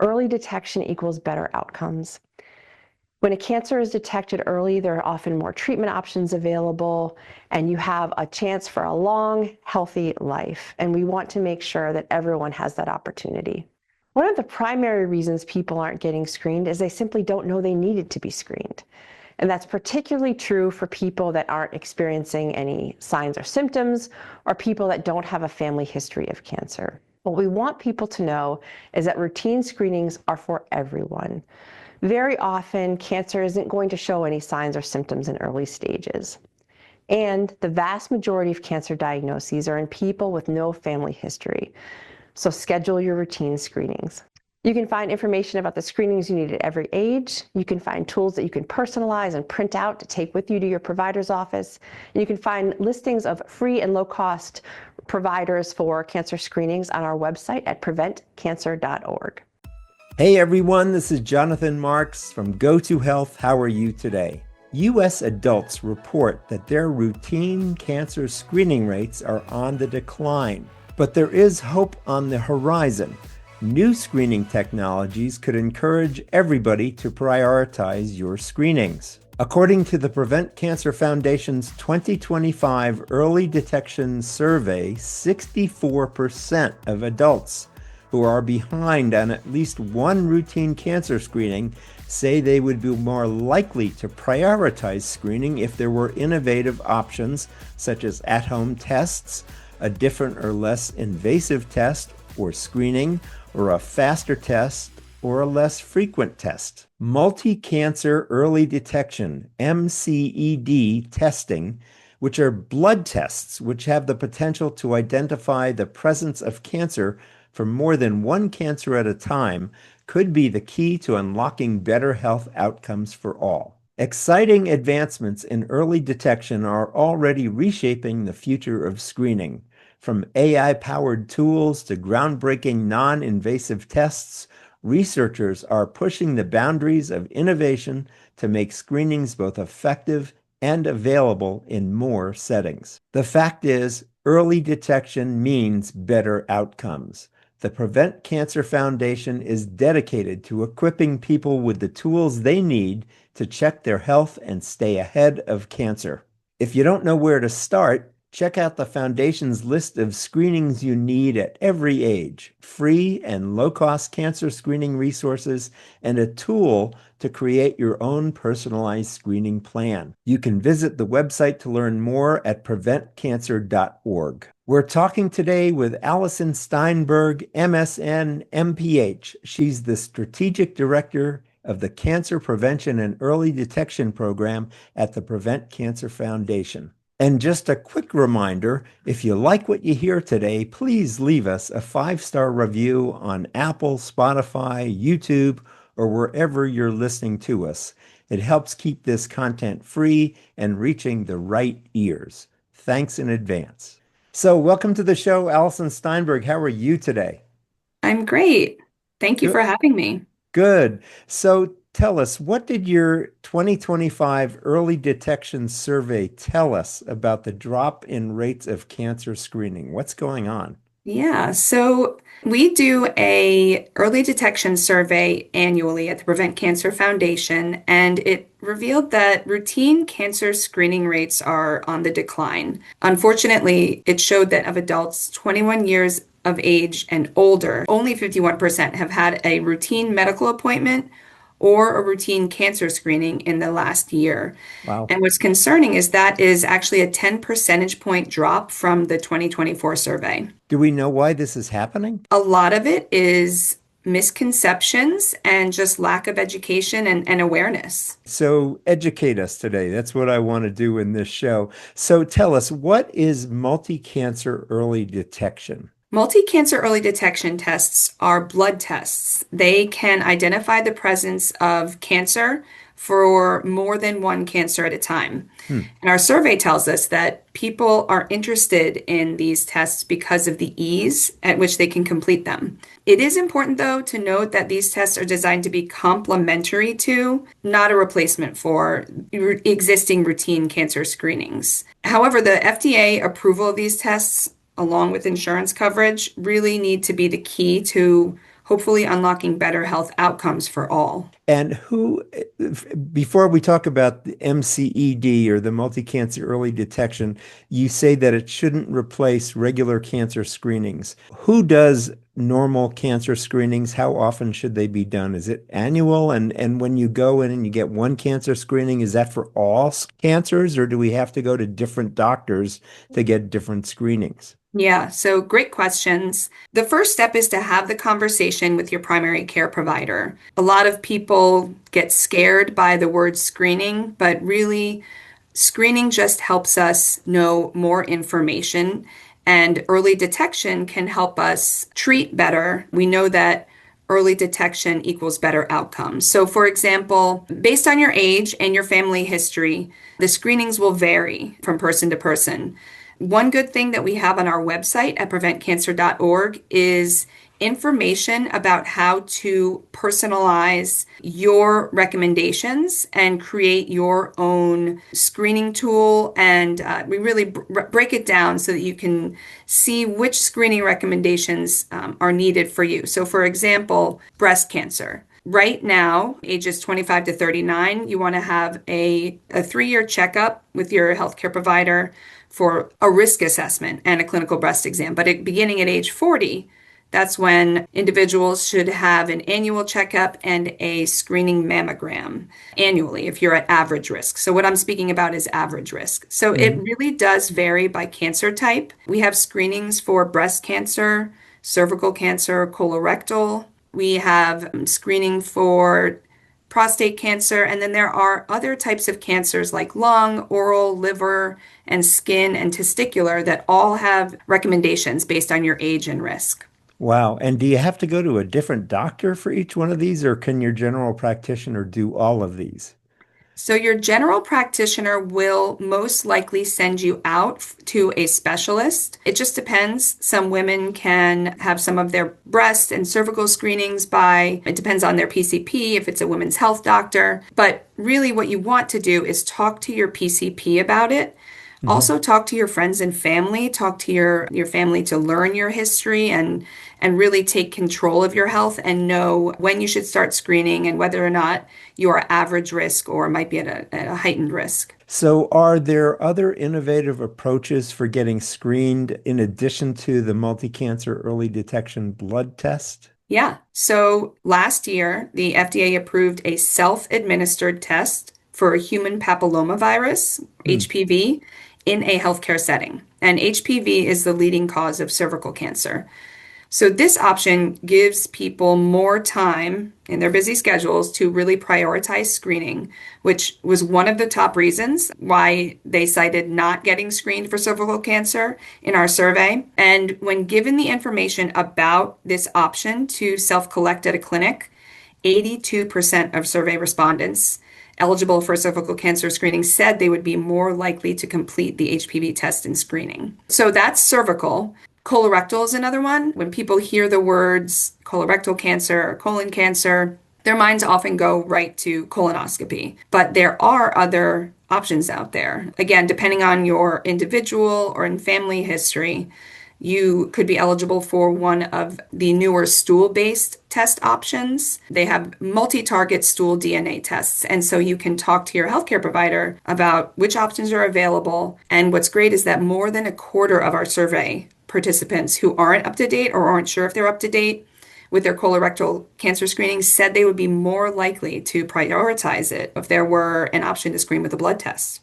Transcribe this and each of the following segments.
Early detection equals better outcomes. When a cancer is detected early, there are often more treatment options available, and you have a chance for a long, healthy life. And we want to make sure that everyone has that opportunity. One of the primary reasons people aren't getting screened is they simply don't know they needed to be screened. And that's particularly true for people that aren't experiencing any signs or symptoms, or people that don't have a family history of cancer. What we want people to know is that routine screenings are for everyone. Very often, cancer isn't going to show any signs or symptoms in early stages. And the vast majority of cancer diagnoses are in people with no family history. So schedule your routine screenings. You can find information about the screenings you need at every age. You can find tools that you can personalize and print out to take with you to your provider's office. And you can find listings of free and low-cost providers for cancer screenings on our website at preventcancer.org. Hey everyone, this is Jonathan Marx from GoToHealth. How are you today? U.S. adults report that their routine cancer screening rates are on the decline, but there is hope on the horizon. New screening technologies could encourage everybody to prioritize your screenings. According to the Prevent Cancer Foundation's 2025 Early Detection Survey, 64% of adults who are behind on at least one routine cancer screening say they would be more likely to prioritize screening if there were innovative options such as at-home tests, a different or less invasive test or screening, or a faster test or a less frequent test. Multi-cancer early detection, MCED testing, which are blood tests which have the potential to identify the presence of cancer for more than one cancer at a time, could be the key to unlocking better health outcomes for all. Exciting advancements in early detection are already reshaping the future of screening. From AI-powered tools to groundbreaking non-invasive tests, researchers are pushing the boundaries of innovation to make screenings both effective and available in more settings. The fact is, early detection means better outcomes. The Prevent Cancer Foundation is dedicated to equipping people with the tools they need to check their health and stay ahead of cancer. If you don't know where to start, check out the Foundation's list of screenings you need at every age, free and low-cost cancer screening resources, and a tool to create your own personalized screening plan. You can visit the website to learn more at preventcancer.org. We're talking today with Allison Steinberg, MSN, MPH. She's the Strategic Director of the Cancer Prevention and Early Detection Program at the Prevent Cancer Foundation. And just a quick reminder, if you like what you hear today, please leave us a 5-star review on Apple, Spotify, YouTube, or wherever you're listening to us. It helps keep this content free and reaching the right ears. Thanks in advance. So welcome to the show, Allison Steinberg. How are you today? I'm great. Thank you Good. for having me. Good. So tell us, what did your 2025 early detection survey tell us about the drop in rates of cancer screening? What's going on? Yeah, so we do a early detection survey annually at the Prevent Cancer Foundation, and it revealed that routine cancer screening rates are on the decline. Unfortunately, it showed that of adults 21 years of age and older, only 51% have had a routine medical appointment or a routine cancer screening in the last year. Wow. And what's concerning is that is actually a 10 percentage point drop from the 2024 survey. Do we know why this is happening? A lot of it is misconceptions and just lack of education and awareness. So educate us today. That's what I want to do in this show. So tell us, what is multi-cancer early detection? Multi-cancer early detection tests are blood tests. They can identify the presence of cancer for more than one cancer at a time. And our survey tells us that people are interested in these tests because of the ease at which they can complete them. It is important, though, to note that these tests are designed to be complementary to, not a replacement for, existing routine cancer screenings. However, the FDA approval of these tests along with insurance coverage, really need to be the key to hopefully unlocking better health outcomes for all. And before we talk about the MCED or the multi-cancer early detection, you say that it shouldn't replace regular cancer screenings. Who does normal cancer screenings? How often should they be done? Is it annual? And when you go in and you get one cancer screening, is that for all cancers, or do we have to go to different doctors to get different screenings? Yeah, so great questions. The first step is to have the conversation with your primary care provider. A lot of people get scared by the word screening, but really, screening just helps us know more information, and early detection can help us treat better. We know that early detection equals better outcomes. So, for example, based on your age and your family history, the screenings will vary from person to person. One good thing that we have on our website at preventcancer.org is information about how to personalize your recommendations and create your own screening tool. And we really break it down so that you can see which screening recommendations are needed for you. So, for example, breast cancer. Right now, ages 25 to 39, you want to have a 3-year checkup with your healthcare provider for a risk assessment and a clinical breast exam. But beginning at age 40, that's when individuals should have an annual checkup and a screening mammogram annually if you're at average risk. So what I'm speaking about is average risk. So it really does vary by cancer type. We have screenings for breast cancer, cervical cancer, colorectal. We have screening for prostate cancer, and then there are other types of cancers like lung, oral, liver, and skin and testicular that all have recommendations based on your age and risk. Wow. And do you have to go to a different doctor for each one of these, or can your general practitioner do all of these? So your general practitioner will most likely send you out to a specialist. It just depends. Some women can have some of their breast and cervical screenings it depends on their PCP, if it's a women's health doctor. But really what you want to do is talk to your PCP about it. Also talk to your friends and family, talk to your family to learn your history and really take control of your health and know when you should start screening and whether or not you are average risk or might be at a heightened risk. So, are there other innovative approaches for getting screened in addition to the multi-cancer early detection blood test? Yeah. So last year, the FDA approved a self-administered test for human papillomavirus, HPV, in a healthcare setting. And HPV is the leading cause of cervical cancer. So this option gives people more time in their busy schedules to really prioritize screening, which was one of the top reasons why they cited not getting screened for cervical cancer in our survey. And when given the information about this option to self-collect at a clinic, 82% of survey respondents eligible for cervical cancer screening said they would be more likely to complete the HPV test and screening. So that's cervical. Colorectal is another one. When people hear the words colorectal cancer or colon cancer, their minds often go right to colonoscopy. But there are other options out there. Again, depending on your individual or in family history, you could be eligible for one of the newer stool-based test options. They have multi-target stool DNA tests. And so you can talk to your healthcare provider about which options are available. And what's great is that more than a quarter of our survey participants who aren't up to date or aren't sure if they're up to date with their colorectal cancer screening said they would be more likely to prioritize it if there were an option to screen with a blood test.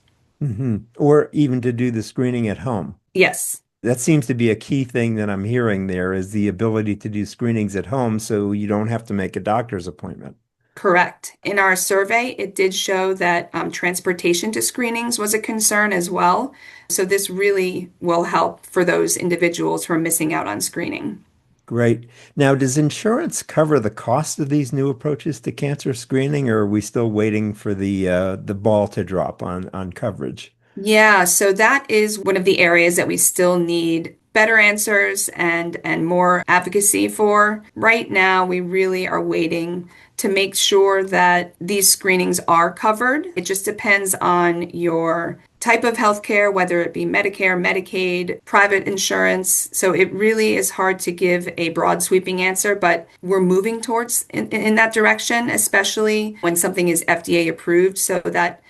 Or even to do the screening at home. Yes. That seems to be a key thing that I'm hearing there is the ability to do screenings at home so you don't have to make a doctor's appointment. Correct. In our survey, it did show that transportation to screenings was a concern as well. So this really will help for those individuals who are missing out on screening. Great. Now, does insurance cover the cost of these new approaches to cancer screening, or are we still waiting for the ball to drop on coverage? Yeah, so that is one of the areas that we still need better answers and more advocacy for. Right now, we really are waiting to make sure that these screenings are covered. It just depends on your type of healthcare, whether it be Medicare, Medicaid, private insurance. So it really is hard to give a broad sweeping answer, but we're moving towards in that direction, especially when something is FDA approved. So that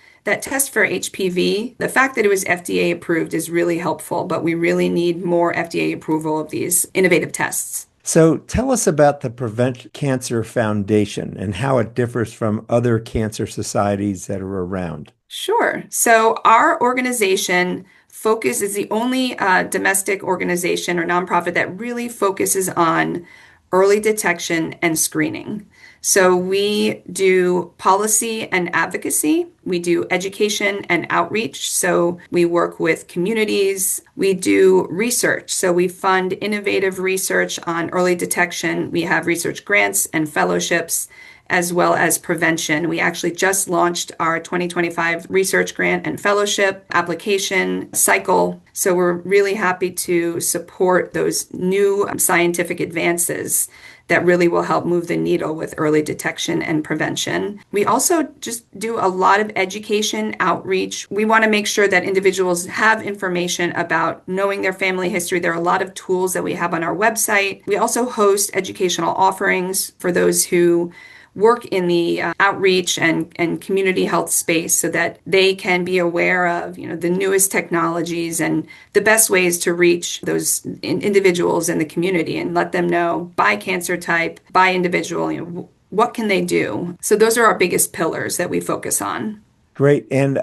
test for HPV, the fact that it was FDA approved is really helpful, but we really need more FDA approval of these innovative tests. So tell us about the Prevent Cancer Foundation and how it differs from other cancer societies that are around. Sure. So our organization is the only domestic organization or nonprofit that really focuses on early detection and screening. So we do policy and advocacy. We do education and outreach. So we work with communities. We do research. So we fund innovative research on early detection. We have research grants and fellowships, as well as prevention. We actually just launched our 2025 research grant and fellowship application cycle. So we're really happy to support those new scientific advances that really will help move the needle with early detection and prevention. We also just do a lot of education outreach. We want to make sure that individuals have information about knowing their family history. There are a lot of tools that we have on our website. We also host educational offerings for those who work in the outreach and community health space so that they can be aware of the newest technologies and the best ways to reach those individuals in the community and let them know by cancer type, by individual, what can they do. So those are our biggest pillars that we focus on. Great. And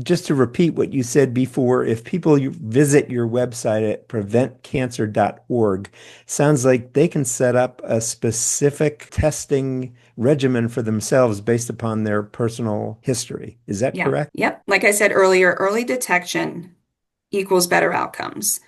just to repeat what you said before, if people visit your website at preventcancer.org, sounds like they can set up a specific testing regimen for themselves based upon their personal history. Is that correct? Yep. Like I said earlier, early detection equals better outcomes.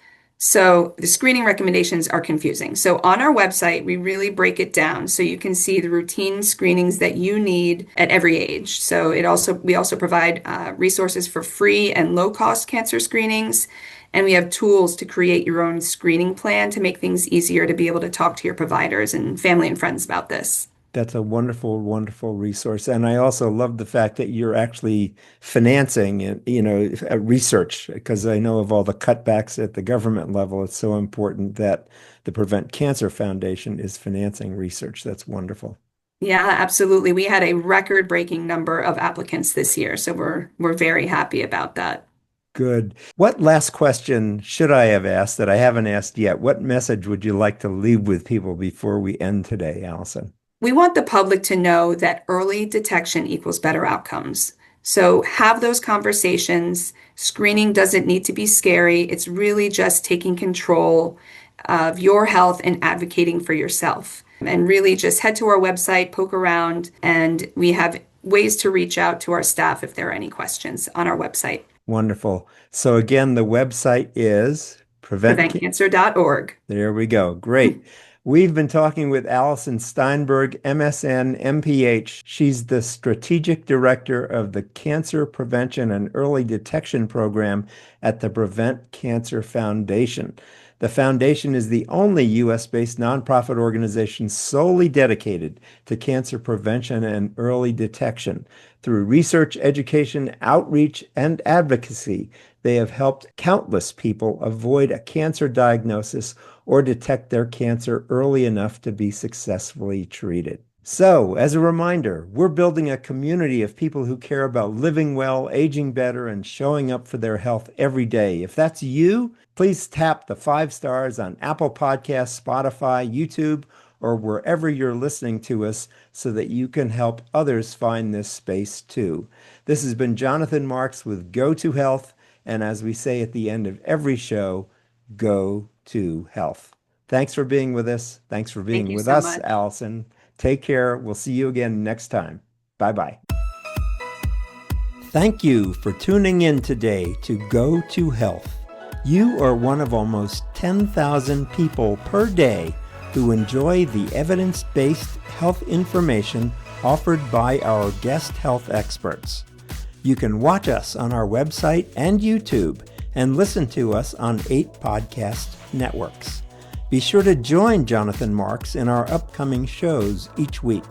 So the screening recommendations are confusing. So on our website, we really break it down so you can see the routine screenings that you need at every age. So we also provide resources for free and low-cost cancer screenings. And we have tools to create your own screening plan to make things easier to be able to talk to your providers and family and friends about this. That's a wonderful, wonderful resource. And I also love the fact that you're actually financing, research, because I know of all the cutbacks at the government level. It's so important that the Prevent Cancer Foundation is financing research. That's wonderful. Yeah, absolutely. We had a record-breaking number of applicants this year, so we're very happy about that. Good. What last question should I have asked that I haven't asked yet? What message would you like to leave with people before we end today, Allison? We want the public to know that early detection equals better outcomes. So have those conversations. Screening doesn't need to be scary. It's really just taking control of your health and advocating for yourself. And really just head to our website, poke around, and we have ways to reach out to our staff if there are any questions on our website. Wonderful. So again, the website is preventcancer.org. There we go. Great. We've been talking with Allison Steinberg, MSN, MPH. She's the Strategic Director of the Cancer Prevention and Early Detection Program at the Prevent Cancer Foundation. The foundation is the only U.S.-based nonprofit organization solely dedicated to cancer prevention and early detection. Through research, education, outreach, and advocacy, they have helped countless people avoid a cancer diagnosis or detect their cancer early enough to be successfully treated. So, as a reminder, we're building a community of people who care about living well, aging better, and showing up for their health every day. If that's you, please tap the 5 stars on Apple Podcasts, Spotify, YouTube, or wherever you're listening to us so that you can help others find this space too. This has been Jonathan Marx with GoToHealth, and as we say at the end of every show, go to health. Thanks for being with us. Thanks for being with us, Allison. Take care. We'll see you again next time. Bye-bye. Thank you for tuning in today to Go to Health. You are one of almost 10,000 people per day who enjoy the evidence-based health information offered by our guest health experts. You can watch us on our website and YouTube and listen to us on 8 podcast networks. Be sure to join Jonathan Marx in our upcoming shows each week.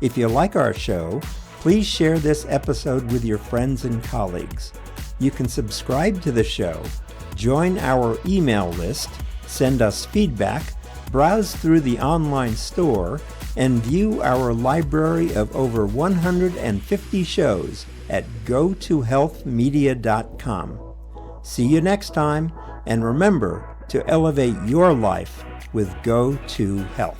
If you like our show, please share this episode with your friends and colleagues. You can subscribe to the show, join our email list, send us feedback, browse through the online store, and view our library of over 150 shows at GoToHealthMedia.com. See you next time, and remember to elevate your life with GoToHealth.